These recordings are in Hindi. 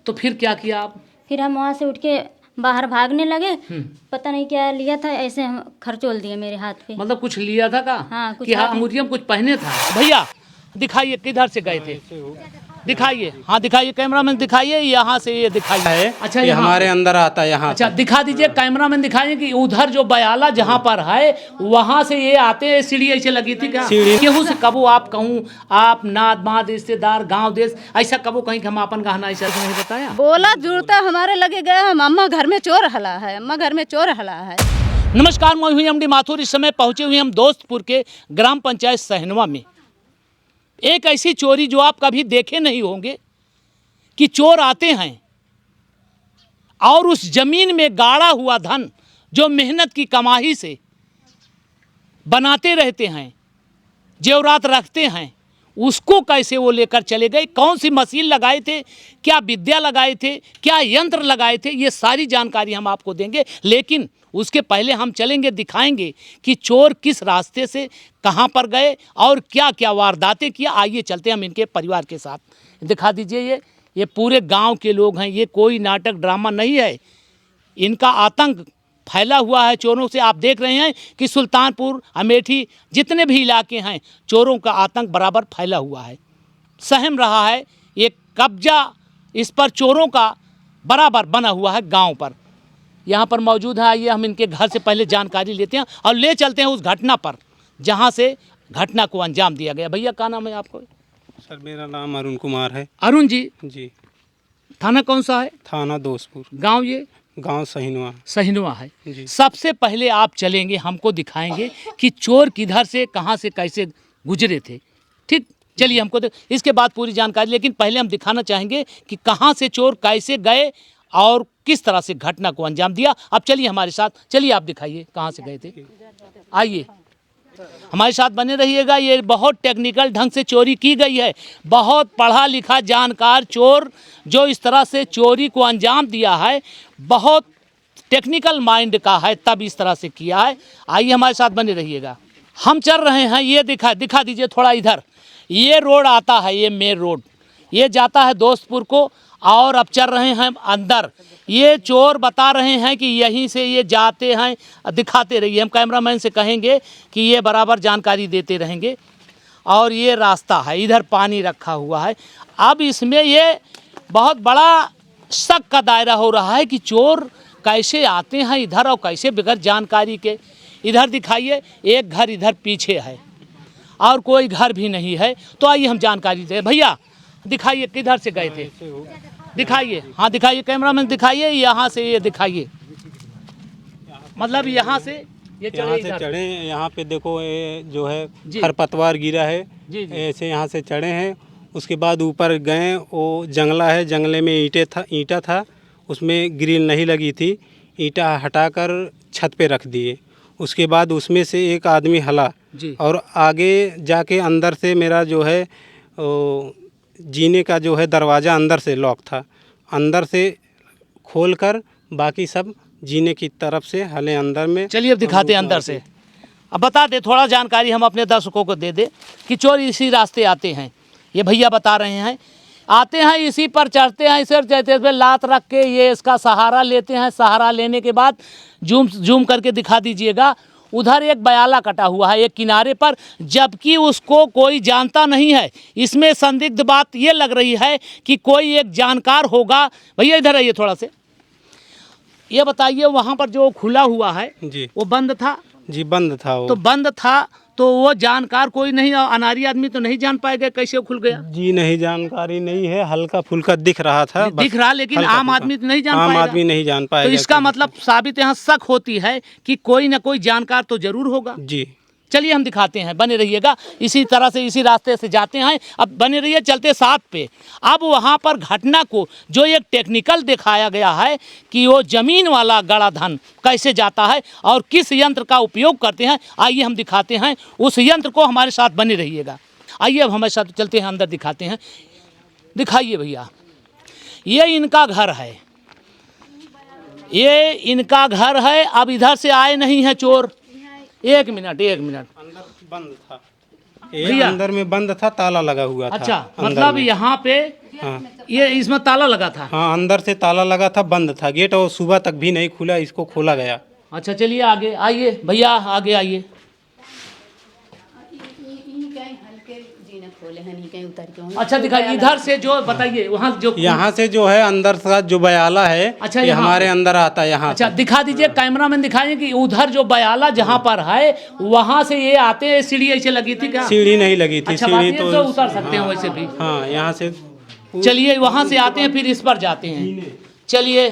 तो फिर क्या किया आप? फिर हम वहाँ से उठ के बाहर भागने लगे। पता नहीं क्या लिया था, ऐसे हम खरचोल दिए मेरे हाथ पे। मतलब कुछ लिया था का? हाँ, कुछ कि हाँ हाथ में- अंगूठिया में कुछ पहने था। भैया दिखाइए किधर से गए थे, दिखाइए। हाँ दिखाइए, कैमरामैन दिखाइए, यहाँ से ये दिखाइए। अच्छा ये यहाँ हमारे पे। अंदर आता है यहाँ। अच्छा दिखा दीजिए, कैमरामैन दिखाइए कि उधर जो बयाला जहाँ पर है वहाँ से ये आते हैं। सीढ़ी ऐसे लगी थी क्या? सीढ़ी। केहू से कबो आप कहूँ आप नात बात रिश्तेदार गांव देश ऐसा कबो कहीं कि हम अपन गहना ऐसा नहीं बताया? बोला जुड़ता हमारे लगे गया, हम अम्मा घर में चोर हला है, अम्मा घर में चोर हला है। नमस्कार, मैं हूं एमडी माथुर। इस समय पहुंचे हुए हम दोस्तपुर के ग्राम पंचायत सहनवा में। एक ऐसी चोरी जो आप कभी देखे नहीं होंगे कि चोर आते हैं और उस जमीन में गाड़ा हुआ धन जो मेहनत की कमाई से बनाते रहते हैं, जेवरात रखते हैं, उसको कैसे वो लेकर चले गए, कौन सी मशीन लगाए थे, क्या विद्या लगाए थे, क्या यंत्र लगाए थे, ये सारी जानकारी हम आपको देंगे। लेकिन उसके पहले हम चलेंगे, दिखाएंगे कि चोर किस रास्ते से कहाँ पर गए और क्या क्या वारदातें किया। आइए चलते हैं हम इनके परिवार के साथ। दिखा दीजिए, ये पूरे गांव के लोग हैं, ये कोई नाटक ड्रामा नहीं है। इनका आतंक फैला हुआ है चोरों से। आप देख रहे हैं कि सुल्तानपुर, अमेठी, जितने भी इलाके हैं, चोरों का आतंक बराबर फैला हुआ है, सहम रहा है। एक कब्जा इस पर चोरों का बराबर बना हुआ है गांव पर। यहाँ पर मौजूद है, आइए हम इनके घर से पहले जानकारी लेते हैं और ले चलते हैं उस घटना पर जहाँ से घटना को अंजाम दिया गया। भैया क्या नाम है आपको? सर मेरा नाम अरुण कुमार है। अरुण जी। जी। थाना कौन सा है? थाना दोस्तपुर। गांव? ये गांव सहीनवा। सहीनवा है जी। सबसे पहले आप चलेंगे, हमको दिखाएंगे कि चोर किधर से, कहाँ से, कैसे गुजरे थे। ठीक, चलिए हमको इसके बाद पूरी जानकारी। लेकिन पहले हम दिखाना चाहेंगे कि कहाँ से चोर कैसे गए और किस तरह से घटना को अंजाम दिया। अब चलिए हमारे साथ, चलिए आप दिखाइए कहाँ से गए थे। आइए हमारे साथ बने रहिएगा। ये बहुत टेक्निकल ढंग से चोरी की गई है। बहुत पढ़ा लिखा जानकार चोर जो इस तरह से चोरी को अंजाम दिया है, बहुत टेक्निकल माइंड का है, तब इस तरह से किया है। आइए हमारे साथ बने रहिएगा। हम चल रहे हैं, ये दिखा दीजिए थोड़ा इधर। ये रोड आता है, ये मेन रोड, ये जाता है दोस्तपुर को। और अब चल रहे हैं अंदर। ये चोर बता रहे हैं कि यहीं से ये जाते हैं, दिखाते रहिए। हम कैमरामैन से कहेंगे कि ये बराबर जानकारी देते रहेंगे। और ये रास्ता है, इधर पानी रखा हुआ है। अब इसमें ये बहुत बड़ा शक का दायरा हो रहा है कि चोर कैसे आते हैं इधर और कैसे बगैर जानकारी के। इधर दिखाइए, एक घर इधर पीछे है और कोई घर भी नहीं है। तो आइए हम जानकारी दें। भैया दिखाइए किधर से गए थे, दिखाइए। हाँ दिखाइए, कैमरामैन दिखाइए, यहाँ से ये दिखाइए। मतलब यहाँ से ये यहाँ से चढ़े, यहाँ पे देखो ये जो है जी। खरपतवार गिरा है। जी जी। ऐसे यहाँ से चढ़े हैं। उसके बाद ऊपर गए, वो जंगला है, जंगले में ईंटा था, उसमें ग्रिल नहीं लगी थी। ईंटा हटाकर छत पे रख दिए। उसके बाद उसमें से एक आदमी हला जी। और आगे जाके अंदर से मेरा जो है जीने का जो है दरवाज़ा अंदर से लॉक था, अंदर से खोलकर बाकी सब जीने की तरफ से हले अंदर में। चलिए अब दिखाते हैं अंदर से। अब बता दे, थोड़ा जानकारी हम अपने दर्शकों को दे दे कि चोर इसी रास्ते आते हैं। ये भैया बता रहे हैं, आते हैं इसी पर चढ़ते हैं, इसे चढ़ते हुए लात रख के ये इसका सहारा लेते हैं। सहारा लेने के बाद जूम करके दिखा दीजिएगा, उधर एक बयाला कटा हुआ है एक किनारे पर, जबकि उसको कोई जानता नहीं है। इसमें संदिग्ध बात ये लग रही है कि कोई एक जानकार होगा। भैया इधर आइए थोड़ा से, ये बताइए वहाँ पर जो खुला हुआ है जी, वो बंद था? जी बंद था वो। तो बंद था तो वो जानकार कोई नहीं, अनारी आदमी तो नहीं जान पाएगा कैसे वो खुल गया? जी नहीं, जानकारी नहीं है, हल्का फुल्का दिख रहा था, दिख रहा, लेकिन आम आदमी तो नहीं जान पाएगा। आम आदमी नहीं जान पाएगा। तो इसका मतलब साबित यहाँ शक होती है कि कोई ना कोई जानकार तो जरूर होगा। जी चलिए हम दिखाते हैं, बने रहिएगा। इसी तरह से इसी रास्ते से जाते हैं। अब बने रहिए, चलते साथ पे। अब वहाँ पर घटना को जो एक टेक्निकल दिखाया गया है कि वो जमीन वाला गड़ा धन कैसे जाता है और किस यंत्र का उपयोग करते हैं, आइए हम दिखाते हैं उस यंत्र को। हमारे साथ बने रहिएगा। आइए अब हमारे साथ चलते हैं, अंदर दिखाते हैं। दिखाइए भैया, ये इनका घर है, ये इनका घर है। अब इधर से आए नहीं है चोर। एक मिनट अंदर बंद था, भैया अंदर में बंद था, ताला लगा हुआ था। अच्छा, अंदर मतलब में। यहाँ पे हाँ ये इसमें ताला लगा था। हाँ, अंदर से ताला लगा था, बंद था गेट, और सुबह तक भी नहीं खुला, इसको खोला गया। अच्छा चलिए आगे आइए भैया, आगे आइए। अच्छा दिखाइए इधर से जो बताइए, वहाँ जो यहाँ से जो है अंदर का जो बयाला है, अच्छा, ये यहाँ हमारे पे। अंदर आता है यहाँ अच्छा से। दिखा दीजिए, कैमरा मैन दिखाइए कि उधर जो बयाला जहाँ पर है वहाँ से ये आते हैं। सीढ़ी ऐसे लगी थी क्या? सीढ़ी नहीं लगी थी। अच्छा सीढ़ी बात ये तो उतर सकते हैं वैसे भी। हाँ, यहाँ से चलिए वहाँ से आते हैं फिर इस पर जाते हैं। चलिए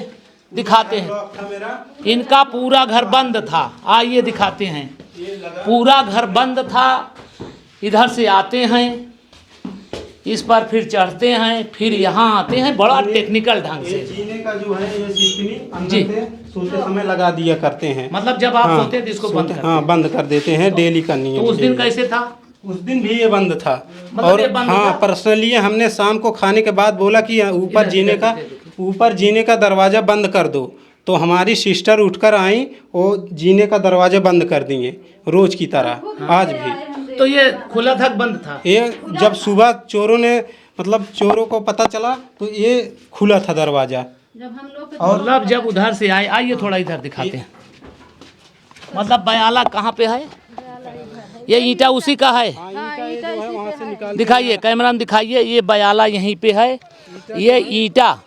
दिखाते हैं। इनका पूरा घर बंद था, आइए दिखाते हैं। पूरा घर बंद था। इधर से आते हैं, इस पर फिर चढ़ते हैं, फिर यहाँ आते हैं बड़ा टेक्निकल ढंग से। जीने का जो है ये सिस्टमी अंदर जी। से सोते समय लगा दिया करते हैं। मतलब जब आप हाँ, सोते हैं तो इसको बंद करते हाँ हैं। बंद कर देते हैं, डेली करनी है। तो उस दिन डेली। कैसे था? उस दिन भी ये बंद था। मतलब और ये बंद हाँ, था? पर्सनली हमने शाम को खाने के बाद बोला कि ऊपर जीने का दरवाज़ा बंद कर दो, तो हमारी सिस्टर उठकर आई, वो जीने का दरवाज़ा बंद कर दिए रोज की तरह। आज भी तो ये खुला था बंद था? ये जब सुबह चोरों ने मतलब चोरों को पता चला तो ये खुला था दरवाज़ा। जब हम लोग और मतलब जब उधर से आए, आइए थोड़ा इधर दिखाते हैं। मतलब बयाला कहाँ पे है? ये ईंटा उसी का है? वहाँ से निकाल दिखाइए कैमरा में दिखाइए, ये बयाला यहीं पे है। ये ईंटा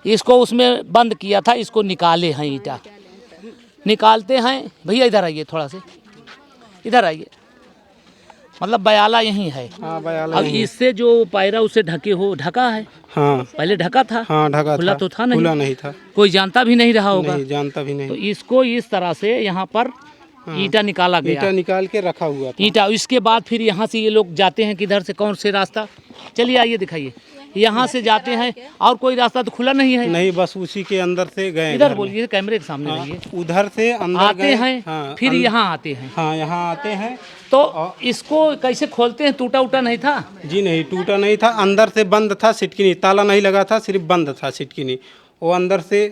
इसको उसमें बंद किया था, इसको निकाले हैं ईंटा। निकालते हैं भैया, इधर आइए थोड़ा से, इधर आइए। मतलब बयाला यहीं है। हाँ, बयाला अब यहीं। इससे जो पैरा उसे ढका है। हाँ पहले ढका था? हाँ, ढका खुला था। तो था नहीं? खुला नहीं था। कोई जानता भी नहीं रहा होगा। नहीं जानता भी तो नहीं। इसको इस तरह से यहाँ पर ईंटा निकाला ईंटा गया। निकाल के रखा हुआ था। ईंटा, इसके बाद फिर यहाँ से ये लोग जाते हैं किधर से, कौन से रास्ता? चलिए आइए दिखाइए। यहाँ से जाते हैं और कोई रास्ता तो खुला नहीं है? नहीं, बस उसी के अंदर से गए। इधर घर में। बोलिए, कैमरे के सामने हाँ, रहिए। उधर से अंदर आते गए। हैं हाँ, फिर यहाँ आते हैं। हाँ, यहाँ आते हैं। तो इसको कैसे खोलते हैं? टूटा उटा नहीं था? जी नहीं, टूटा नहीं था, अंदर से बंद था। सिटकिनी ताला नहीं लगा था, सिर्फ बंद था सिटकिनी। वो अंदर से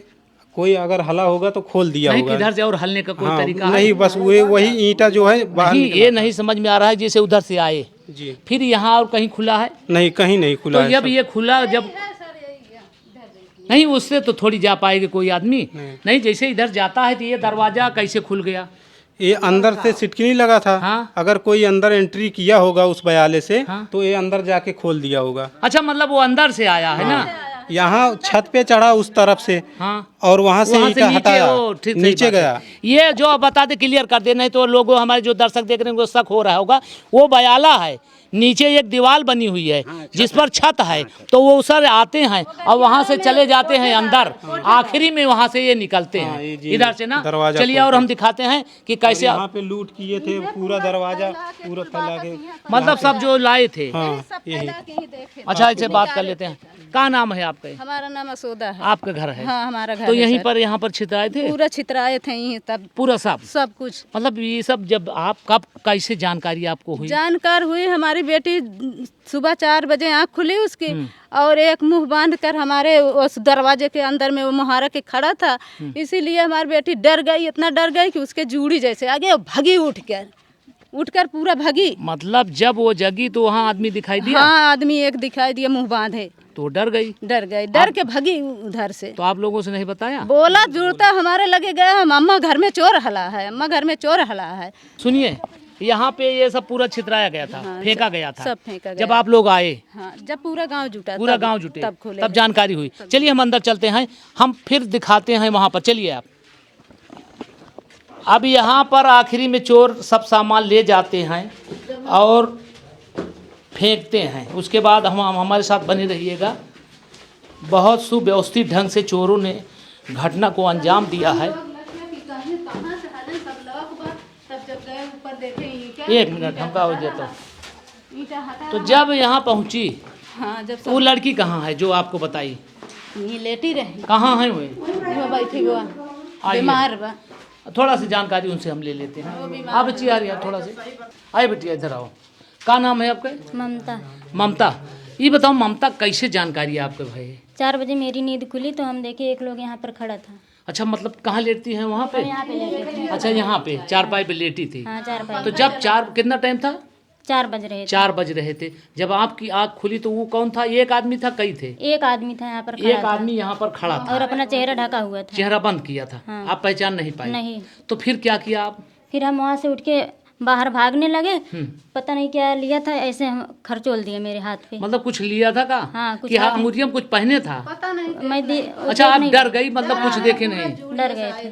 कोई अगर हला होगा तो खोल दिया नहीं, होगा। किधर से और हलने का कोई हाँ, तरीका है? नहीं, बस वही ईंटा जो है बाहर नहीं, निकला ये था। नहीं समझ में आ रहा है जैसे उधर से आए जी फिर यहाँ और कहीं खुला है? नहीं, कहीं नहीं खुला तो है जब सब। ये खुला, जब नहीं उससे तो थोड़ी जा पाएगा कोई आदमी। नहीं, जैसे इधर जाता है तो ये दरवाजा कैसे खुल गया? ये अंदर से सिटकिनी लगा था। हाँ। अगर कोई अंदर एंट्री किया होगा उस बयाले से, हाँ। तो ये अंदर जाके खोल दिया होगा। अच्छा, मतलब वो अंदर से आया है ना? यहाँ छत पे चढ़ा उस तरफ से, हाँ, और वहाँ से वहाँ ईंटा हटाया, ठीक, सही नीचे बात है। गया। ये जो आप बता दे, क्लियर कर दे, नहीं तो लोगों हमारे जो दर्शक देख रहे हैं उनको शक हो रहा होगा। वो बयाला है, नीचे एक दीवार बनी हुई है जिस पर छत है, तो वो सर आते हैं और वहाँ से चले जाते हैं अंदर, आखिरी में वहाँ से ये निकलते हाँ, हैं ये जी, इधर से ना। दरवाजा चलिए खोलते और हम दिखाते हैं कि कैसे, यहाँ पे लूट किए थे पूरा दरवाजा, पूरा फैला के। मतलब सब जो लाए थे। हाँ, यही। अच्छा, इससे बात कर लेते हैं। क्या नाम है आपका? हमारा नाम असोदा है। आपका घर है? हाँ, हमारा घर तो है यहीं सर। पर यहाँ पर छितराए थे पूरा छितराए थे यहीं, तब पूरा सब? सब कुछ मतलब ये सब जब आप कब कैसे जानकारी आपको हुई? जानकार हुई। हमारी बेटी सुबह 4 बजे आँख खुली उसकी, और एक मुंह बांध कर हमारे उस दरवाजे के अंदर में वो मुहारा के खड़ा था। इसीलिए हमारी बेटी डर गई, इतना डर गई कि उसके जूड़ी जैसे आगे भगी, उठकर पूरा भगी। मतलब जब वो जगी तो वहाँ आदमी दिखाई दिया? हाँ, आदमी एक दिखाई दिया मुंह बांधे। तो डर गई? डर के भगी उधर से। तो आप लोगों से नहीं बताया? बोला जुड़ता हमारे लगे गया, हम अम्मा घर में चोर हला है, अम्मा घर में चोर हला है। सुनिए, यहाँ पे ये सब पूरा छितराया गया था, हाँ, फेंका गया था। सब फेंका गया। जब आप लोग आए, हाँ, जब पूरा गांव जुटा, पूरा तब- गांव जुटे, तब खोले तब जानकारी हुई। चलिए हम अंदर चलते हैं, हम फिर दिखाते हैं वहाँ पर। चलिए आप। अब यहाँ पर आखिरी में चोर सब सामान ले जाते हैं और फेंकते हैं। उसके बाद हम हमारे साथ बने रहिएगा। बहुत सुव्यवस्थित ढंग से चोरों ने घटना को अंजाम दिया है। एक मिनट हमका हो जाता। तो जब यहाँ पहुँची, हाँ, जब वो लड़की कहाँ है जो आपको बताई? ये लेटी रही, कहाँ है वे? वो बैठी हुआ आइए। बीमार बा। थोड़ा सी जानकारी उनसे हम ले लेते हैं। आप बच्ची आ रही है, थोड़ा से आइए बेटी, इधर आओ। क्या नाम है आपका? ममता। ममता। ये बताओ ममता, कैसे जानकारी है आपके भाई? 4 बजे मेरी नींद खुली तो हम देखे एक लोग यहाँ पर खड़ा था। अच्छा, मतलब कहाँ लेटती हैं? वहाँ पे? हम यहाँ पे लेटे थे। अच्छा, यहाँ पे चारपाई पे लेटी थी। हाँ, 4 तो जब कितना टाइम था? 4 बज रहे थे। 4 बज रहे थे। जब आपकी आँख खुली तो वो कौन था? एक आदमी था, कई थे? एक आदमी था यहाँ पर खड़ा एक था आदमी यहाँ पर खड़ा था और अपना चेहरा ढका हुआ था। चेहरा बंद किया था। हाँ। आप पहचान नहीं पाई? नहीं। तो फिर क्या किया आप? फिर हम वहाँ से उठ के बाहर भागने लगे। हम्म। पता नहीं क्या लिया था, ऐसे हम खरचोल दिए मेरे हाथ पे। मतलब कुछ लिया था का? हाँ, कुछ कि हाँ हाथ में- अंगूठिया में कुछ पहने था? अच्छा, आप डर गई, मतलब कुछ देखे नहीं? डर गए थे।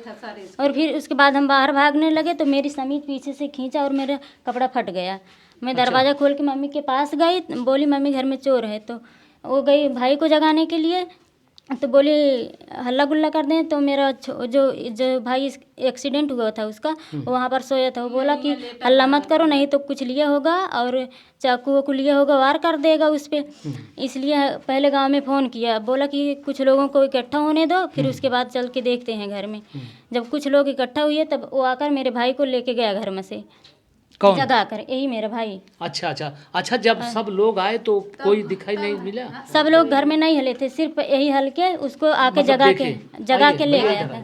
और फिर उसके बाद हम बाहर भागने लगे तो मेरी समीज पीछे से खींचा और मेरा कपड़ा फट गया। मैं दरवाज़ा खोल के मम्मी के पास गई, बोली मम्मी घर में चोर है। तो वो गई भाई को जगाने के लिए, तो बोली हल्ला गुल्ला कर दें। तो मेरा जो जो भाई एक्सीडेंट हुआ था उसका, वो वहाँ पर सोया था। वो बोला कि हल्ला मत करो, नहीं तो कुछ लिया होगा और चाकू वाकू लिया होगा, वार कर देगा उस पर। इसलिए पहले गांव में फ़ोन किया, बोला कि कुछ लोगों को इकट्ठा होने दो, फिर उसके बाद चल के देखते हैं घर में। जब कुछ लोग इकट्ठा हुए तब वो आकर मेरे भाई को लेके गया घर में से। कौन? जगा कर, यही मेरा भाई। अच्छा, जब सब लोग आए तो कोई दिखाई नहीं मिला? सब लोग घर में नहीं हिले थे, सिर्फ यही हल के उसको आके मतलब जगा के ले गया था।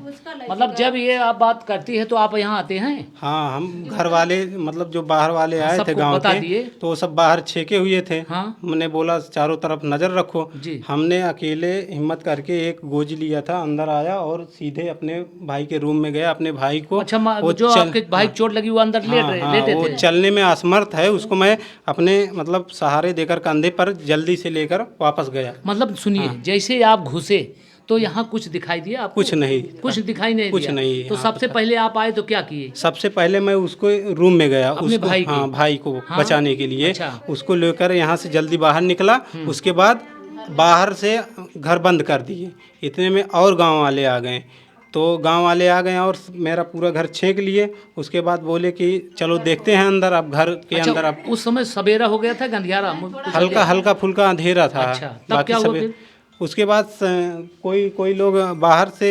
मतलब जब ये आप बात करती है तो आप यहाँ आते हैं? हाँ, हम घर वाले मतलब जो बाहर वाले आए थे सबको गांव बता के, दिए? तो वो सब बाहर छेके हुए थे। हाँ। हमने बोला चारों तरफ नज़र रखो जी। हमने अकेले हिम्मत करके एक गोजी लिया था, अंदर आया और सीधे अपने भाई के रूम में गया। अपने भाई को अच्छा, वो जो आपके भाई को चोट लगी वो अंदर लेटे वो थे? चलने में असमर्थ है, उसको मैं अपने मतलब सहारे देकर कंधे पर जल्दी से लेकर वापस गया। मतलब सुनिए, जैसे आप घुसे तो यहाँ कुछ दिखाई दिया आपको? कुछ नहीं, कुछ दिखाई नहीं कुछ दिया? नहीं। तो हाँ, सबसे पहले आप आए तो क्या किए? सबसे पहले मैं उसको रूम में गया, अपने उसको भाई के? हाँ भाई को हाँ? बचाने के लिए। अच्छा। उसको लेकर यहाँ से जल्दी बाहर निकला। उसके बाद बाहर से घर बंद कर दिए। इतने में और गांव वाले आ गए, तो गांव वाले आ गए और मेरा पूरा घर छेक लिए। उसके बाद बोले कि चलो देखते हैं अंदर। अब घर के अच्छा, अंदर अब उस समय सवेरा हो गया था, अंधियारा? हल्का हल्का फुल्का अंधेरा था। अच्छा, तब क्या हुआ फिर? उसके बाद कोई लोग बाहर से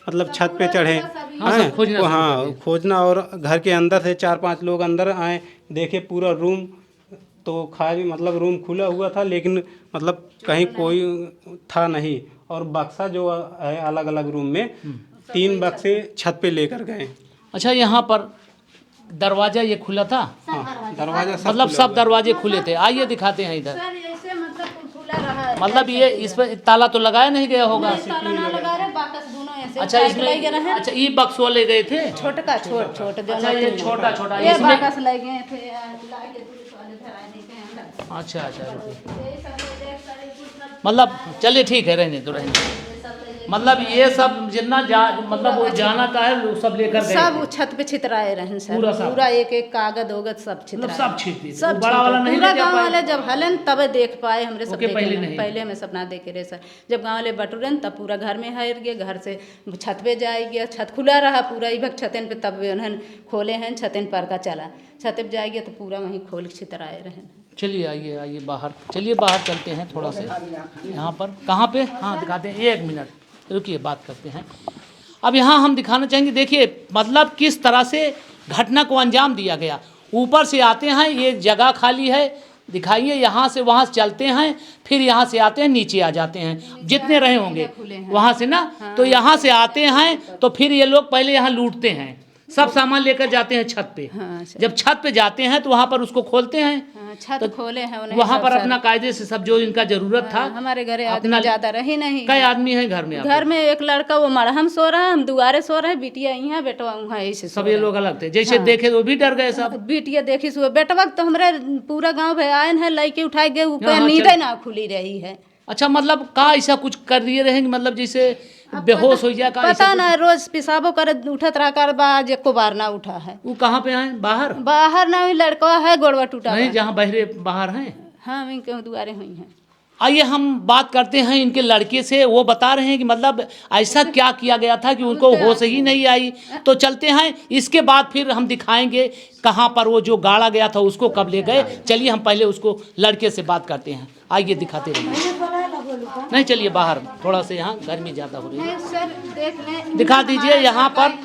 मतलब छत पे चढ़े, हाँ, सब खोजना शुरू कर दिया। खोजना। और घर के अंदर से 4-5 लोग अंदर आए, देखे पूरा रूम तो खाली मतलब रूम खुला हुआ था, लेकिन मतलब कहीं कोई था नहीं। और बक्सा जो है अलग अलग रूम में 3 बक्से छत पे लेकर गए। अच्छा, यहाँ पर दरवाजा ये खुला था? हाँ, दरवाजा मतलब सब दरवाजे खुले थे। आइए दिखाते हैं इधर। मतलब ये इस पर ताला तो लगाया नहीं गया होगा? अच्छा, इसमें अच्छा ये बक्सवा ले गए थे? छोटका छोट अच्छा, ये छोटा छोटा ये इसमें? बाकस ले गए थे। अच्छा, मतलब चलिए ठीक है, रहने दो। मतलब ये सब जितना मतलब वो जाना था है वो सब लेकर गए सब थे? छत पे छितराए रहे सर, पूरा सब? पूरा एक एक कागज होगज सब मतलब छितराए। सब छिप दिए? सब वो बड़ा वाला नहीं पूरा ले जा गाँव पाए? वाले जब हलन तब देख पाए हमरे सब ओके, देखे पहले नहीं। नहीं? पहले में सब ना देखे रहे सर। जब गाँव वाले बटुरन तब पूरा घर में हार गए, घर से छत पे जाए गया, छत खुला रहा पूरा ही भक्त छतन पे। तब उन्हें खोले हैं छतन पर का चला, छत पे जाए गया तो पूरा वहीं खोल के छितराए रहे। चलिए आइए बाहर, चलिए बाहर चलते हैं थोड़ा से। यहाँ पर कहाँ पे? हाँ दिखाते हैं, 1 मिनट रुकिए, बात करते हैं। अब यहाँ हम दिखाना चाहेंगे, देखिए मतलब किस तरह से घटना को अंजाम दिया गया। ऊपर से आते हैं, ये जगह खाली है, दिखाइए, यहाँ से वहाँ चलते हैं, फिर यहाँ से आते हैं, नीचे आ जाते हैं, जितने रहे होंगे वहाँ से ना। तो यहाँ से आते हैं तो फिर ये लोग पहले यहाँ लूटते हैं, सब सामान लेकर जाते हैं छत पे। हाँ, जब छत पे जाते हैं तो वहाँ पर उसको खोलते हैं, छत खोले हैं उन्हें वहाँ सब पर सर। अपना कायदे से सब जो इनका जरूरत था। हमारे घर अपना आदमी ज्यादा रही नहीं। कई आदमी हैं घर में आपके? घर में एक लड़का वो मरहम सो रहा है, हम दुआरे सो रहे हैं, बिटिया यहाँ बेटवा वहाँ ऐसे सब ये लोग अलग थे, जैसे देखे वो भी डर गए सब? बिटिया देखी सुबह बेटवा तो हमारे पूरा गांव में आए हैं, लड़के उठाए गए, ऊपर हाँ, नींद चल। ना खुली रही है। अच्छा, मतलब का ऐसा कुछ कर दिए रहेंगे, मतलब जैसे बेहोश हो जाए का? पता ना, रोज पेशाबो कर उठत रहा कर बाज एको बार ना उठा है। वो कहाँ पे आए? बाहर? बाहर ना, लड़का है गोड़वा टूटा नहीं, हुआ। जहाँ बहरे बाहर हैं। हाँ, वहीं के दुआरे हुई हैं। आइए हम बात करते हैं इनके लड़के से। वो बता रहे हैं कि मतलब ऐसा क्या किया गया था कि उनको होश ही नहीं आई। तो चलते हैं, इसके बाद फिर हम दिखाएंगे कहाँ पर वो जो गाड़ा गया था उसको कब ले गए। चलिए हम पहले उसको लड़के से बात करते हैं, आइए दिखाते रहिए। नहीं, चलिए बाहर थोड़ा से, यहाँ गर्मी ज़्यादा हो रही है। सर देख लें, दिखा दीजिए, यहाँ पर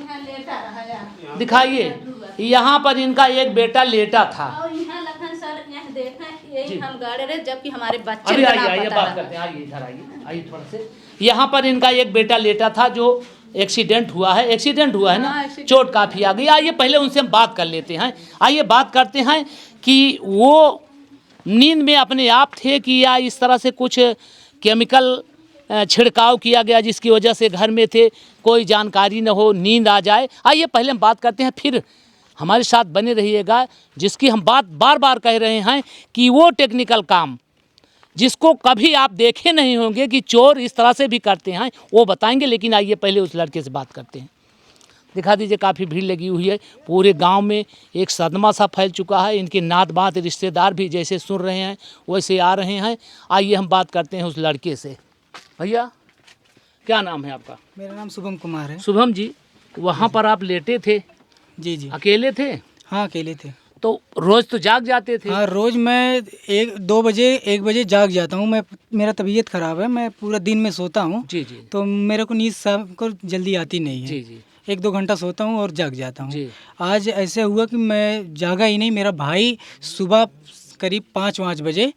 दिखाइए, यहाँ पर इनका एक बेटा लेटा था। और यहाँ लखन सर यहाँ देखें, यही हम गाड़े रहे जबकि हमारे बच्चे अभी का आइए ना आइए पता बात रहा। करते हैं, आइए इधर आइए थोड़ा से। यहाँ पर इनका एक बेटा लेटा था जो एक्सीडेंट हुआ है ना, चोट काफ़ी आ गई। आइए पहले उनसे हम बात कर लेते हैं। आइए बात करते हैं कि वो नींद में अपने आप थे कि या इस तरह से कुछ केमिकल छिड़काव किया गया जिसकी वजह से घर में थे, कोई जानकारी न हो, नींद आ जाए। आइए पहले हम बात करते हैं, फिर हमारे साथ बने रहिएगा। जिसकी हम बात बार बार कह रहे हैं कि वो टेक्निकल काम जिसको कभी आप देखे नहीं होंगे कि चोर इस तरह से भी करते हैं, वो बताएंगे। लेकिन आइए पहले उस लड़के से बात करते हैं। दिखा दीजिए, काफ़ी भीड़ लगी हुई है। पूरे गांव में एक सदमा सा फैल चुका है। इनके नात बात रिश्तेदार भी जैसे सुन रहे हैं वैसे आ रहे हैं। आइए हम बात करते हैं उस लड़के से। भैया क्या नाम है आपका? मेरा नाम शुभम कुमार है। शुभम जी, वहाँ पर आप लेटे थे? जी जी। अकेले थे? हाँ अकेले थे। तो रोज़ तो जाग जाते थे? हाँ रोज़ मैं 1 बजे जाग जाता हूँ। मैं मेरा तबीयत ख़राब है, मैं पूरा दिन में सोता हूँ। जी जी। तो मेरे को नींद शाम को जल्दी आती नहीं है। जी जी। 1-2 घंटा सोता हूँ और जाग जाता हूँ। जी। आज ऐसे हुआ कि मैं जागा ही नहीं। मेरा भाई सुबह करीब 5-5 बजे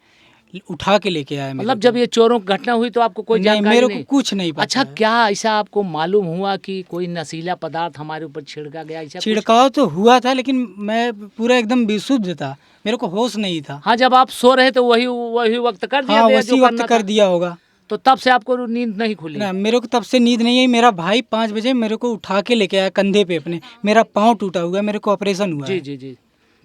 उठा के लेके आया। मतलब जब ये चोरों की घटना हुई तो आपको कोई नहीं, जानकारी मेरे नहीं? को कुछ नहीं पता। अच्छा, क्या ऐसा आपको मालूम हुआ कि कोई नशीला पदार्थ हमारे ऊपर छिड़का गया? ऐसा कुछ? छिड़काव तो हुआ था लेकिन मैं पूरा एकदम बेसुध था, मेरे को होश नहीं था। हाँ, जब आप सो रहे तो वही वक्त कर दिया हाँ गया उसी जो वक्त करना कर था। दिया होगा। तो तब से आपको नींद नहीं खुली? ना, मेरे को तब से नींद नहीं आई। मेरा भाई 5 बजे मेरे को उठा के लेके आया कंधे पे अपने। मेरा पाँव टूटा हुआ है, मेरे को ऑपरेशन हुआ जी है। जी जी।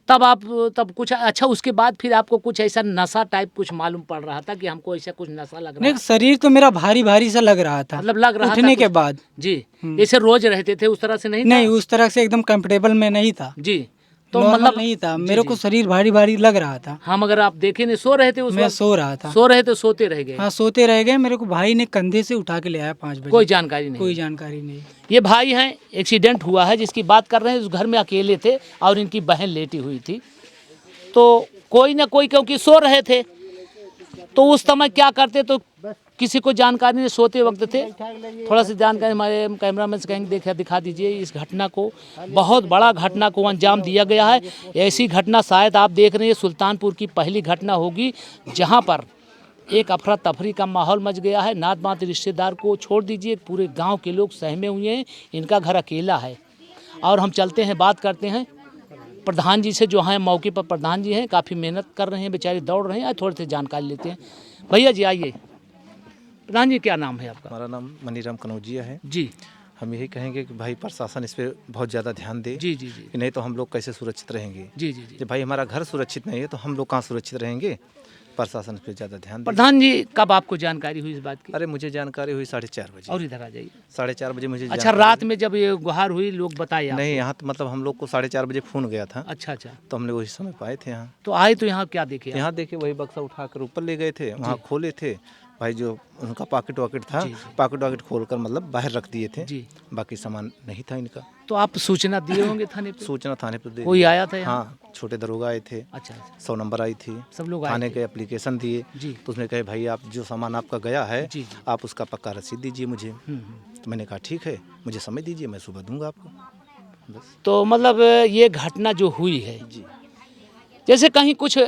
तब कुछ अच्छा, उसके बाद फिर आपको कुछ ऐसा नशा टाइप कुछ मालूम पड़ रहा था कि हमको ऐसा कुछ नशा लग रहा नहीं, है? शरीर तो मेरा भारी भारी सा लग रहा था, मतलब लग रहा था उठने के कुछ? बाद। जी। जैसे रोज रहते थे उस तरह से नहीं था? नहीं, उस तरह से एकदम कंफर्टेबल में नहीं था। जी। तो नॉर्मल मतलब नहीं था, जी, मेरे जी। को शरीर भारी भारी लग रहा था। हम अगर आप देखें नहीं, सो रहे थे उस मैं वक्त? सो रहा था। सो रहे थे, सोते रह गए? हाँ सोते रह गए। मेरे को भाई ने कंधे से उठा के ले आया 5 बजे। कोई जानकारी नहीं? कोई जानकारी नहीं। ये भाई हैं, एक्सीडेंट हुआ है जिसकी बात कर रहे हैं। उस घर में अकेले थे और इनकी बहन लेटी हुई थी। तो कोई ना कोई, क्योंकि सो रहे थे तो उस समय क्या करते, तो किसी को जानकारी नहीं, सोते वक्त थे। थोड़ा सा जानकारी हमारे कैमरामैन से कहेंगे दिखा दीजिए इस घटना को। बहुत बड़ा घटना को अंजाम दिया गया है। ऐसी घटना शायद आप देख रहे हैं सुल्तानपुर की पहली घटना होगी जहां पर एक अफरा तफरी का माहौल मच गया है। नात बात रिश्तेदार को छोड़ दीजिए, पूरे गांव के लोग सहमे हुए हैं। इनका घर अकेला है। और हम चलते हैं, बात करते हैं प्रधान जी से, जो हैं मौके पर प्रधान जी हैं, काफ़ी मेहनत कर रहे हैं, बेचारे दौड़ रहे हैं। थोड़ी सी जानकारी लेते हैं। भैया जी आइए। प्रधान जी क्या नाम है आपका? हमारा नाम मनीराम कनौजिया है जी। हम यही कहेंगे कि भाई प्रशासन इस पर बहुत ज़्यादा ध्यान दे। जी जी जी। कि नहीं तो हम लोग कैसे सुरक्षित रहेंगे। जी जी जी। जब भाई हमारा घर सुरक्षित नहीं है तो हम लोग कहाँ सुरक्षित रहेंगे। प्रशासन इस पर ज़्यादा ध्यान दे। प्रधान जी, कब आपको जानकारी हुई इस बात की? अरे मुझे जानकारी हुई 4:30 बजे। और इधर आ जाइए। 4:30 बजे मुझे अच्छा, जानकारी रात में जब ये गुहार हुई, लोग बताए आपको? नहीं, यहाँ तो मतलब हम लोग को 4:30 बजे फ़ोन गया था। अच्छा अच्छा। तो हमने वही समय पाए थे यहाँ। तो आए तो यहाँ क्या देखे आप? यहाँ देखे वही बक्सा उठाकर ऊपर ले गए थे, वहाँ खोले थे भाई, जो उनका पॉकेट वॉकेट था, पॉकेट वॉकेट खोलकर मतलब बाहर रख दिए थे। जी। बाकी सामान नहीं था इनका। तो आप सूचना दिए होंगे थाने पे? सूचना थाने पर दे कोई दी। आया था यहाँ? हाँ, छोटे दरोगा आए थे। अच्छा अच्छा। 100 नंबर आई थी। सब लोग आए थाने थे? के एप्लीकेशन दिए। जी। तो उसने कहे भाई आप जो सामान आपका गया है जी। आप उसका पक्का रसीद दीजिए मुझे। तो मैंने कहा ठीक है, मुझे समय दीजिए, मैं सुबह दूंगा आपको। बस। तो मतलब ये घटना जो हुई है, जी जैसे कहीं कुछ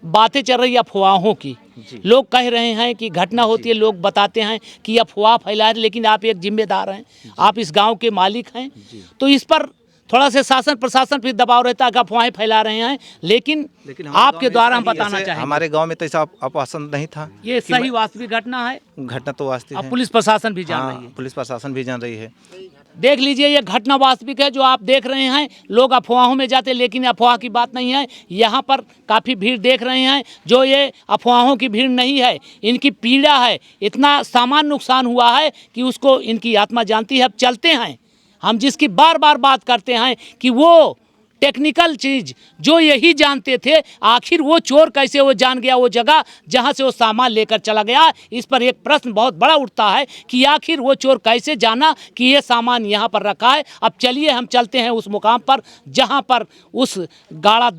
बातें चल रही है अफवाहों की, जी। लोग कह रहे हैं कि घटना होती है, लोग बताते हैं कि अफवाह फैला रहे, लेकिन आप एक जिम्मेदार हैं, आप इस गांव के मालिक हैं। तो इस पर थोड़ा से शासन प्रशासन फिर दबाव रहता है कि अफवाहें फैला रहे हैं, लेकिन आपके द्वारा हम बताना चाहेंगे हमारे गांव में तो ऐसा आश्वासन नहीं था। ये सही वास्तविक घटना है। घटना तो वास्तविक अब है। पुलिस प्रशासन भी जान रही है। हाँ, पुलिस प्रशासन भी जान रही है। देख लीजिए, ये घटना वास्तविक है जो आप देख रहे हैं। लोग अफवाहों में जाते, लेकिन अफवाह की बात नहीं है। यहाँ पर काफ़ी भीड़ देख रहे हैं, जो ये अफवाहों की भीड़ नहीं है, इनकी पीड़ा है। इतना सामान नुकसान हुआ है कि उसको इनकी आत्मा जानती है। अब चलते हैं, हम जिसकी बार बार बात करते हैं कि वो टेक्निकल चीज़ जो यही जानते थे, आखिर वो चोर कैसे वो जान गया वो जगह जहां से वो सामान लेकर चला गया। इस पर एक प्रश्न बहुत बड़ा उठता है कि आखिर वो चोर कैसे जाना कि ये सामान यहाँ पर रखा है। अब चलिए हम चलते हैं उस मुकाम पर जहाँ पर उस गाड़ा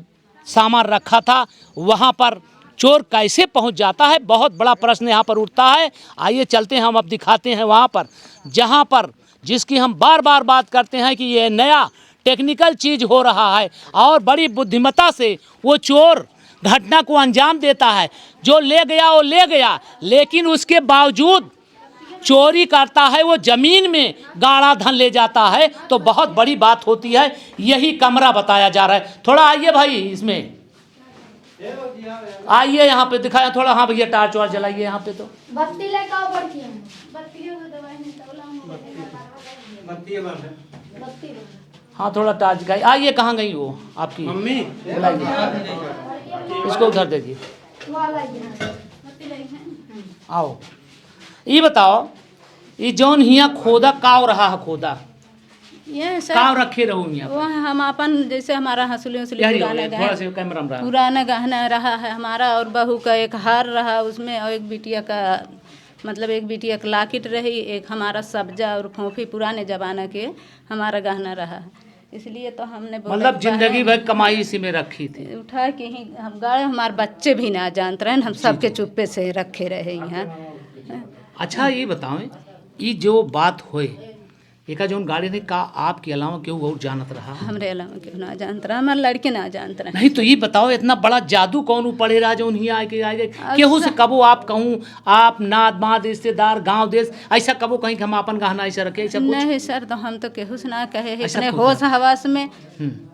सामान रखा था, वहाँ पर चोर कैसे पहुँच जाता है, बहुत बड़ा प्रश्न यहाँ पर उठता है। आइए चलते हैं, हम अब दिखाते हैं वहाँ पर जहाँ पर जिसकी हम बार बार बात करते हैं कि ये नया टेक्निकल चीज़ हो रहा है और बड़ी बुद्धिमत्ता से वो चोर घटना को अंजाम देता है। जो ले गया वो ले गया, लेकिन उसके बावजूद चोरी करता है वो जमीन में गाढ़ा धन ले जाता है तो बहुत बड़ी बात होती है। यही कमरा बताया जा रहा है। थोड़ा आइए भाई, इसमें आइए, यहाँ पे दिखाया थोड़ा। हाँ भैया, टार्च वार्च जलाइए यहाँ पे। तो बत्ती लेके आओ बड़की हाँ, थोड़ा टार्च दिखाइए। आइए, कहाँ गई वो आपकी मम्मी? इसको उधर देखिए। आओ, ये बताओ, ये जौन हिया खोदा काव रहा है, खोदा ये सर काव रखे रहूँ हिया? वो हम अपन जैसे हमारा हंसुली उंसुली थोड़ा सा कैमरा में रहा। पुराना गहना रहा है हमारा, और बहू का एक हार रहा उसमें, और एक बिटिया का मतलब एक बिटिया का लाकिट रही, एक हमारा सब्जा और फोफी पुराने जमाना के हमारा गहना रहा। इसलिए तो हमने बोला मतलब जिंदगी भर कमाई इसी में रखी थी। उठा के ही हम गाड़े, हमारे बच्चे भी ना जानते रहे, हम सबके चुप्पे से रखे रहे यहाँ। अच्छा, ये बताओ, ये जो बात होए एका जौन गाड़ी ने का आपके अलावा केहू और जानत रहा? हमरे अलावा क्यों ना जानते रहा, हमारे लड़के ना जानते रहे। नहीं तो ये बताओ, इतना बड़ा जादू कौन पड़े रहा जो उन्हीं आके आए केहू से कबो आप कहूँ, आप नात मात रिश्तेदार गांव देश ऐसा कबो कहीं कि हम अपन गहना ऐसा रखे, ऐसा कुछ? नहीं सर, तो हम तो केहू से ना कहे हैं, ऐसा इतने कुछ होश हवास में।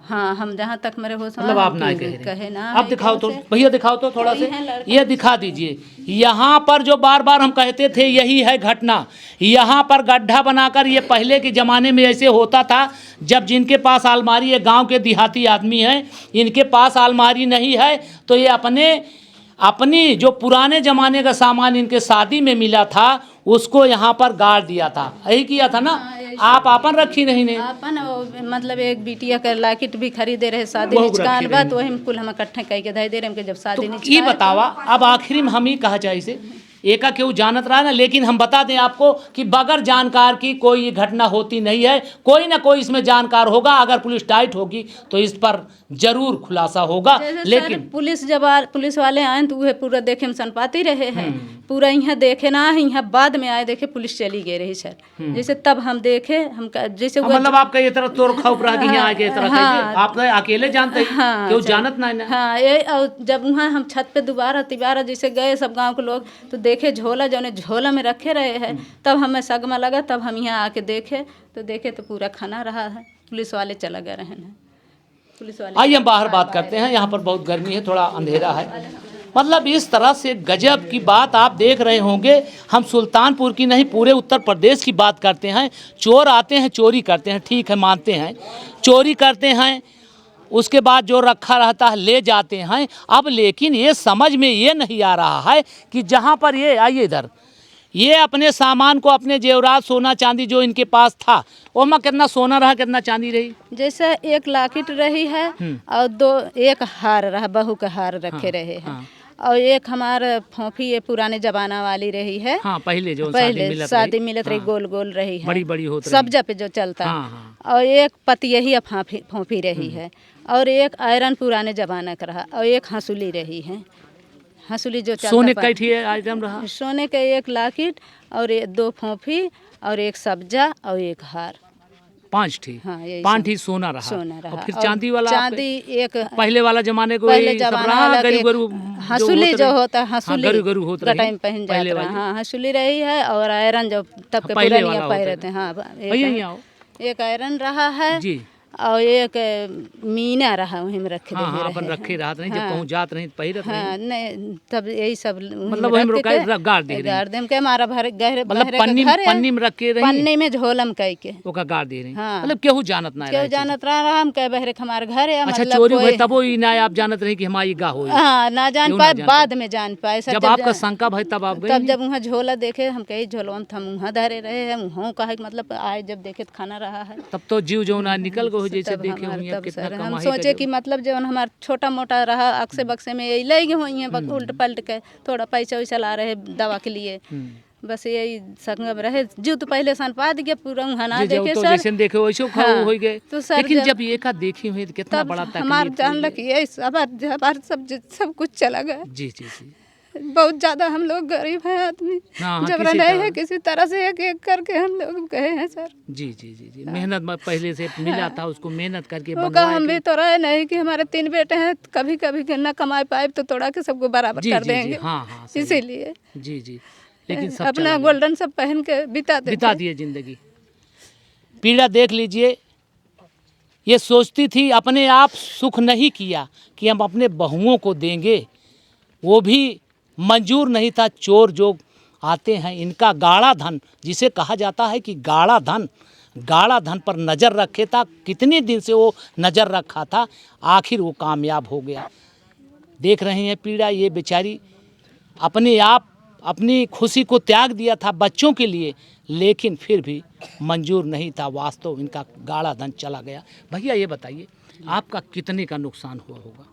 हाँ, हम जहाँ तक मेरे होश मतलब आप ना कहे ना। अब दिखाओ तो भैया, दिखाओ तो थोड़ा से, हैं लड़के। ये दिखा दीजिए। यहाँ पर जो बार बार हम कहते थे यही है घटना। यहाँ पर गड्ढा बनाकर, ये पहले के ज़माने में ऐसे होता था, जब जिनके पास अलमारी है, गांव के देहाती आदमी हैं, इनके पास अलमारी नहीं है, तो ये अपनी जो पुराने ज़माने का सामान इनके शादी में मिला था उसको यहाँ पर गाड़ दिया था। यही किया था ना? आप अपन रखी नहीं ने? अपन मतलब एक बिटिया का लाकिट भी खरीदे रहे शादी वही निचकान रखी बात, वही में कुल हम इकट्ठे कह के धै दे रहे हमके जब शादी तो निचकान। ये बतावा, अब आखिरी में हम ही कहा चाहे से एका केहू जानत रहा ना, लेकिन हम बता दें आपको कि बगैर जानकार की कोई घटना होती नहीं है। कोई ना कोई इसमें जानकार होगा। अगर पुलिस टाइट होगी तो इस पर जरूर खुलासा होगा। लेकिन पुलिस वाले आए तो वह पूरा देखे में सनपाती रहे हैं, पूरा यहाँ देखे ना है, यहाँ बाद में आए देखे पुलिस चली गई रही सर। जैसे तब हम देखे, हम जैसे मतलब आपका ये तरह तोड़ खौफ रहा कि यहाँ आके तरह आप अकेले जानते हैं, हाँ, क्यों जानत ना? हाँ, ये और जब वहाँ हम छत पे दोबारा तिबारा जैसे गए सब गांव के लोग, तो देखे झोला जो झोला में रखे रहे हैं, तब हमें सगमा लगा, तब हम यहाँ आके देखे तो पूरा खाना रहा है। पुलिस वाले चला गए रहे हैं, पुलिस वाले। आइए हम बाहर बात करते हैं। यहाँ पर बहुत गर्मी है, थोड़ा अंधेरा है। मतलब इस तरह से गजब की बात आप देख रहे होंगे। हम सुल्तानपुर की नहीं, पूरे उत्तर प्रदेश की बात करते हैं। चोर आते हैं, चोरी करते हैं, ठीक है, मानते हैं, चोरी करते हैं, उसके बाद जो रखा रहता है ले जाते हैं। अब लेकिन ये समझ में ये नहीं आ रहा है कि जहाँ पर ये, आइए इधर, ये अपने सामान को, अपने जेवरात, सोना चांदी जो इनके पास था, ओमा कितना सोना रहा, कितना चांदी रही? जैसे एक लाकिट रही है और एक हार रहा, बहू का हार रखे रहे हैं, और एक हमारा फोफी ये पुराने जमाना वाली रही है। हाँ, पहले शादी मिलत रही, गोल गोल रही है, बड़ी बड़ी होती सब्जा पे जो चलता। और एक पतियही फोफी रही है, और एक आयरन पुराने जमाना का रहा, और एक हंसुली रही है, हंसुली जो सोने का आइटम रहा। सोने का एक लाकिट और 2 फोफी और एक सब्जा और एक हार, 5 थी। हाँ, 5 थी सोना रहा। और फिर चांदी वाला, चांदी एक पहले वाला जमाने को, पहले जमाना वाला हंसुली जो होता है, हंसुली गरु होता टाइम पहन जाता है। हाँ, हंसुली रही है, और आयरन जो तब के पुरानिया पहनते हैं। हाँ, एक आयरन रहा है जी, और एक मीना रहा, वहीं में रखे अपन रखे रहा नहीं, जब पहुंच जात नहीं पहिरत नहीं। हाँ, नहीं, तब यही सब मतलब वहीं में गाड़ दे के हमारा भर गहरे, मतलब पन्नी में रखे रही, पन्नी में झोलम कह के ओका गाड़ दे रही। हाँ, मतलब केहू जानत ना, केहू जानत रहा, हम कह बहरे हमारे घर है। अच्छा, चोरी हुई तब ही ना आप जानत रहे कि हमारी गाह हुई? हाँ, ना जान पाए, बाद में जान पाए। जब आपका शंका भाई तब आप गए? तब जब वहाँ झोला देखे, हम कही झोलवन हम वहाँ धरे रहे हैं, वहाँ कहे मतलब आए जब देखे खाना रहा है, तब तो जीव जो ना निकल गो, जैसे देखे हम सोचे कि मतलब जो हमारा छोटा मोटा रहा अक्से बक्से में यही ले गए हुई उल्ट पलट के, थोड़ा पैसा वैसा ला रहे दवा के लिए, बस यही संगम रहे। जो तो पहले सन पा दिया पूरा हना देखे, सर जैसे देखे वैसे खाओ हो गए। तो सर लेकिन जब एक आध देखी हुई तो कितना बड़ा तकलीफ, हमार जान लग ये सब कुछ चला गया। जी जी जी, बहुत ज्यादा हम लोग गरीब हैं आदमी, जब रहे हैं किसी तरह से एक एक करके हम लोग गए हैं सर। जी जी जी जी, मेहनत पहले से मिला था, उसको मेहनत करके हम भी तो रहे नहीं कि हमारे 3 बेटे हैं, कभी कभी न कमा पाए तो तोड़ा के सबको बराबर कर देंगे। हाँ हाँ, इसीलिए जी जी, लेकिन सब अपना चला गया। गोल्डन सब पहन के बिता दिए जिंदगी। पीड़ा देख लीजिए, ये सोचती थी, अपने आप सुख नहीं किया कि हम अपने बहुओं को देंगे, वो भी मंजूर नहीं था। चोर जो आते हैं, इनका गाढ़ा धन, जिसे कहा जाता है कि गाढ़ा धन पर नज़र रखे था। कितने दिन से वो नज़र रखा था, आखिर वो कामयाब हो गया। देख रहे हैं पीड़ा, ये बेचारी अपने आप अपनी खुशी को त्याग दिया था बच्चों के लिए, लेकिन फिर भी मंजूर नहीं था। वास्तव इनका गाढ़ा धन चला गया। भैया ये बताइए, आपका कितने का नुकसान हुआ होगा?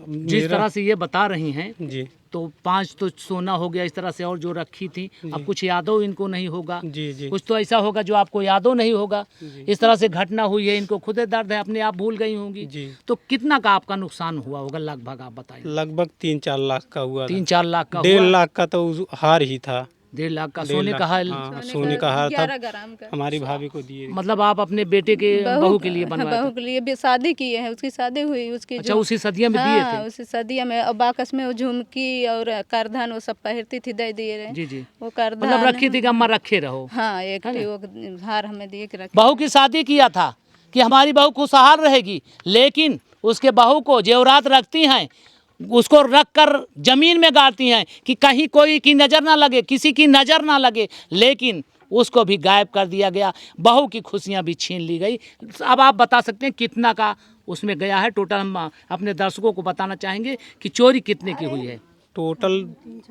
जिस तरह से ये बता रही हैं जी 5 तो सोना हो गया, इस तरह से, और जो रखी थी, अब कुछ यादों इनको नहीं होगा। जी कुछ तो ऐसा होगा जो आपको यादों नहीं होगा। इस तरह से घटना हुई है, इनको खुदे दर्द है, अपने आप भूल गई होंगी। जी। तो कितना का आपका नुकसान हुआ होगा लगभग, आप बताइए? लगभग 3-4 लाख का हुआ। 3-4 लाख का 1.5 हुआ। लाख का तो हार ही था। 1.5 लाख का 1.5 सोने लाख, का हार। हाँ, सोने का हार था। 11 ग्राम का हमारी भाभी को दिए। मतलब आप अपने बेटे के बहू के लिए बनवाए बहू थे? के लिए भी शादी किए हैं, उसकी शादी हुई, उसकी अच्छा, उसी सदिया में दिए थे? उसी शादी में। और बाकस में वो झुमकी और करधन वो सब पहनती थी, दे दिए रहे। जी। वो करधन मतलब रखी थी कि अम्मा रखे रहो। हाँ, एक वो हार हमें दिए कि रखे। बहू की शादी किया था कि हमारी बहू खुशहाल रहेगी, लेकिन उसके बहू को जेवरात रखती हैं, उसको रख कर जमीन में गाड़ती हैं कि कहीं कोई की नज़र ना लगे, किसी की नज़र ना लगे, लेकिन उसको भी गायब कर दिया गया। बहू की खुशियां भी छीन ली गई। अब आप बता सकते हैं कितना का उसमें गया है टोटल? हम अपने दर्शकों को बताना चाहेंगे कि चोरी कितने की हुई है टोटल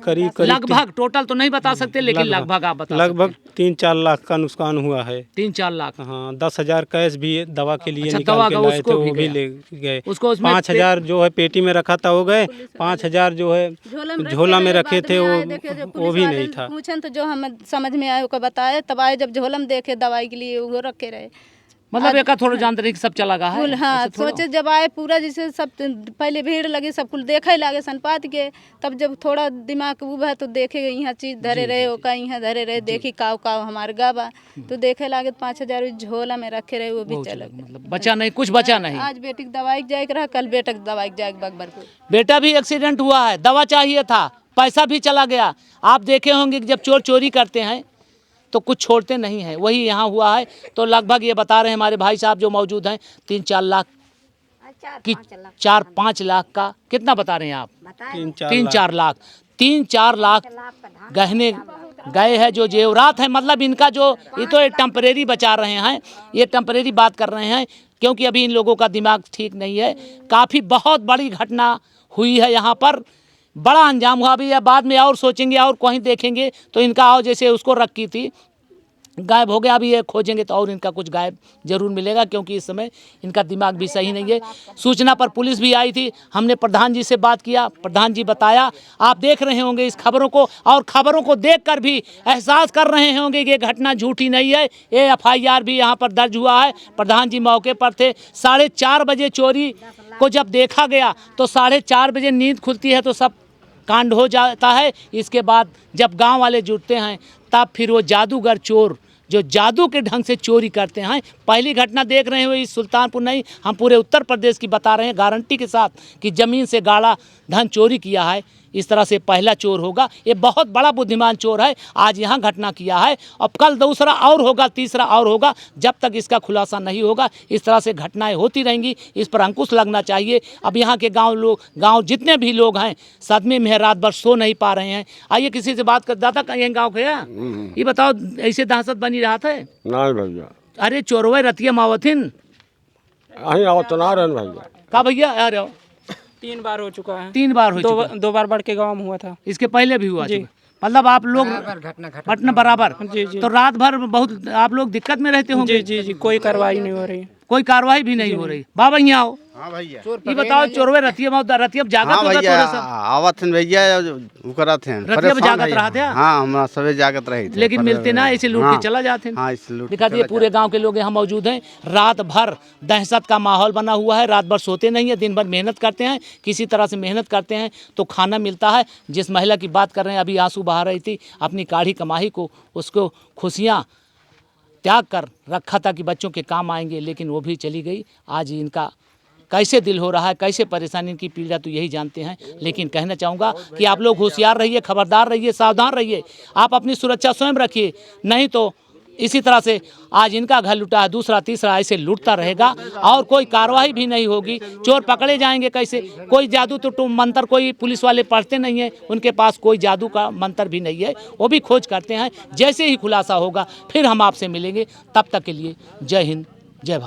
करीब लगभग। टोटल तो नहीं बता सकते, लेकिन लगभग आप बता लगभग 3-4 लाख का नुकसान हुआ है। 3-4 लाख। हाँ, 10,000 कैश भी दवा के लिए अच्छा, निकाल दवा के का लाए थे, उसको भी वो भी गया। ले गए। उसको उसमें 5,000 जो है पेटी में रखा था, हो गए। 5,000 जो है झोला में रखे थे, वो भी नहीं था। पूछन तो जो हमें समझ में आए को बताए, तब आए जब झोला में देखे दवाई के लिए वो रखे रहे। मतलब एक थोड़ा जानते रहे कि सब चला गया है। हाँ, ऐसे थोड़ा। सोचे जब आए पूरा, जैसे सब पहले भीड़ लगी, सब कुल देखे लागे सनपात के, तब जब थोड़ा दिमाग उब है तो देखे यहाँ चीज धरे रहे, ओका यहाँ धरे रहे, देखी काव काव हमारे गाबा, तो देखे लागे 5,000 झोला में रखे रहे, वो भी चल गए। मतलब बचा नहीं, कुछ बचा नहीं। आज बेटी की दवाई जाए रहा, कल बेटा की दवाई जाए बगबरपुर। बेटा भी एक्सीडेंट हुआ है, दवा चाहिए था, पैसा भी चला गया। आप देखे होंगे कि जब चोर चोरी करते हैं तो कुछ छोड़ते नहीं हैं, वही यहाँ हुआ है। तो लगभग ये बता रहे हैं हमारे भाई साहब जो मौजूद हैं, 3-4 लाख की 4-5 लाख का कितना बता रहे हैं आप? 3-4 लाख। 3-4 लाख गहने गए हैं, जो जेवरात है। मतलब इनका जो, ये तो एक टेम्परेरी बचा रहे हैं, ये टेम्परेरी बात कर रहे हैं, क्योंकि अभी इन लोगों का दिमाग ठीक नहीं है। काफ़ी बहुत बड़ी घटना हुई है यहाँ पर, बड़ा अंजाम हुआ। अभी या बाद में और सोचेंगे और कहीं देखेंगे तो इनका, और जैसे उसको रखी थी गायब हो गया, अभी ये खोजेंगे तो और इनका कुछ गायब जरूर मिलेगा, क्योंकि इस समय इनका दिमाग भी सही नहीं है। सूचना पर पुलिस भी आई थी, हमने प्रधान जी से बात किया, प्रधान जी बताया। आप देख रहे होंगे इस खबरों को, और खबरों को देखकर भी एहसास कर रहे होंगे कि ये घटना झूठी नहीं है। ये FIR भी यहाँ पर दर्ज हुआ है। प्रधान जी मौके पर थे। 4:30 बजे चोरी को जब देखा गया तो 4:30 बजे नींद खुलती है तो सब कांड हो जाता है। इसके बाद जब गांव वाले जुटते हैं, तब फिर वो जादूगर चोर जो जादू के ढंग से चोरी करते हैं। पहली घटना देख रहे हो इस सुल्तानपुर नहीं, हम पूरे उत्तर प्रदेश की बता रहे हैं गारंटी के साथ कि ज़मीन से गाड़ा धन चोरी किया है। इस तरह से पहला चोर होगा, ये बहुत बड़ा बुद्धिमान चोर है। आज यहाँ घटना किया है, अब कल दूसरा और होगा, तीसरा और होगा। जब तक इसका खुलासा नहीं होगा, इस तरह से घटनाएं होती रहेंगी। इस पर अंकुश लगना चाहिए। अब यहाँ के गांव जितने भी लोग हैं सदमे में रात भर सो नहीं पा रहे हैं। आइए किसी से बात कर। दादा कहीं गाँव के ये बताओ, ऐसे दहशत बनी रहा था? नहीं भैया, अरे चोरवे रतिया मावथिन अहीं आवत ना रहन भैया। का भैया? आ रहे हो? 3 बार हो चुका है। 3 बार हो चुका। 2 बार बढ़ के गाँव में हुआ था। इसके पहले भी हुआ? मतलब आप लोग घटना बराबर? जी जी तो रात भर बहुत आप लोग दिक्कत में रहते होंगे? जी जी जी, कोई कार्रवाई नहीं हो रही। कोई कार्रवाई भी नहीं हो रही। बाबा यहाँ आओ। हाँ भैया, ये बताओ, चोरवे रतिया जागत हाँ होगा भैया, थोड़ा सा? आवत हैं भैया, वो करत हैं, रतिया परेशान जागत हैं। रहा था? हाँ, हमरा सबे जागत रहे थे, लेकिन मिलते ना, ऐसे लूट के चला जाते हैं। हाँ, इसे लूट के दिखा दिए। चला पूरे गांव के लोग यहाँ मौजूद हैं। रात भर दहशत का माहौल बना हुआ है। रात भर सोते नहीं है, दिन भर मेहनत करते हैं, किसी तरह से मेहनत करते हैं तो खाना मिलता है। जिस महिला की बात कर रहे हैं, अभी आंसू बहा रही थी अपनी काढ़ी कमाई को, उसको खुशियाँ त्याग कर रखा था कि बच्चों के काम आएंगे, लेकिन वो भी चली गई। आज इनका कैसे दिल हो रहा है, कैसे परेशानी की पीड़ा तो यही जानते हैं। लेकिन कहना चाहूँगा कि आप लोग होशियार रहिए, खबरदार रहिए, सावधान रहिए, आप अपनी सुरक्षा स्वयं रखिए, नहीं तो इसी तरह से आज इनका घर लुटा है, दूसरा तीसरा ऐसे लूटता रहेगा और कोई कार्रवाई भी नहीं होगी। चोर पकड़े जाएंगे कैसे? कोई जादू तो मंत्र कोई पुलिस वाले पढ़ते नहीं है, उनके पास कोई जादू का मंत्र भी नहीं है, वो भी खोज करते हैं। जैसे ही खुलासा होगा फिर हम आपसे मिलेंगे। तब तक के लिए जय हिंद, जय भारत।